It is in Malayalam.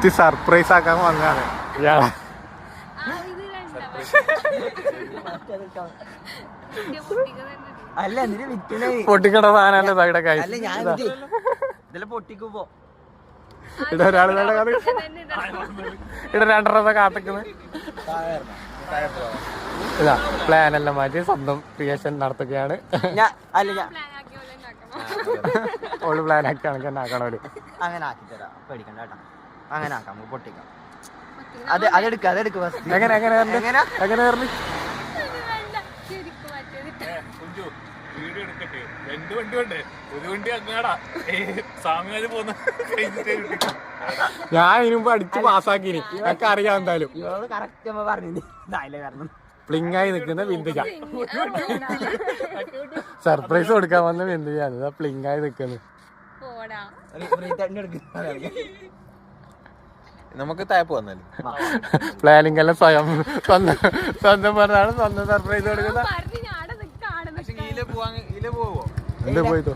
ഗിഫ്റ്റ് സർപ്രൈസ് ആക്കാൻ വന്നതാണ് ഇയാളെ. അല്ല എന്തിനു വിറ്റണേ പൊട്ടിക്കണ സാധനല്ലേ സൈഡെ കൈ ഇതില് പൊട്ടിക്കുമ്പോ ഇവിടെ ഒരാൾ ഇവിടെ രണ്ടെണ്ണം കാത്തിക്കുന്നത്. ഇതാ പ്ലാനെല്ലാം മാറ്റി സ്വന്തം ക്രിയേഷൻ നടത്തുകയാണ്. ഓള് പ്ലാൻ ആക്കി കണക്ക് തന്നെ ആക്കണം. ഒരു അങ്ങനെ ആക്കി തരാം, പേടിക്കണ്ട കേട്ടോ. അങ്ങനെ ആക്കാം, നമുക്ക് പൊട്ടിക്കാം. അതെടുക്ക എങ്ങനെ എങ്ങനെ എങ്ങനെ പറഞ്ഞു വീഡിയോ എടുക്കട്ടെ. 2 വണ്ടി വേണ്ടേ? ഒരു വണ്ടി അങ്ങാടാ സാമ്യാര് പോന്ന. ഞാൻ ഇതിനുമ്പ് അടിച്ച് പാസ്സാക്കിനി, എനിക്ക് അറിയാം എന്തായാലും. കറക്റ്റ് പറഞ്ഞു കാരണം പ്ലിങ്ങായി നിൽക്കുന്ന ബിന്ദുജ, സർപ്രൈസ് കൊടുക്കാൻ വന്ന ബിന്ദുജ പ്ലിങ്ങായി നിൽക്കുന്നു. നമുക്ക് താപ്പ് വന്നാലും പ്ലാനിങ് എല്ലാം സ്വന്തം പറഞ്ഞാണ് സ്വന്തം സർപ്രൈസ് കൊടുക്കുന്നത്. എന്ത് പോയിട്ടോ?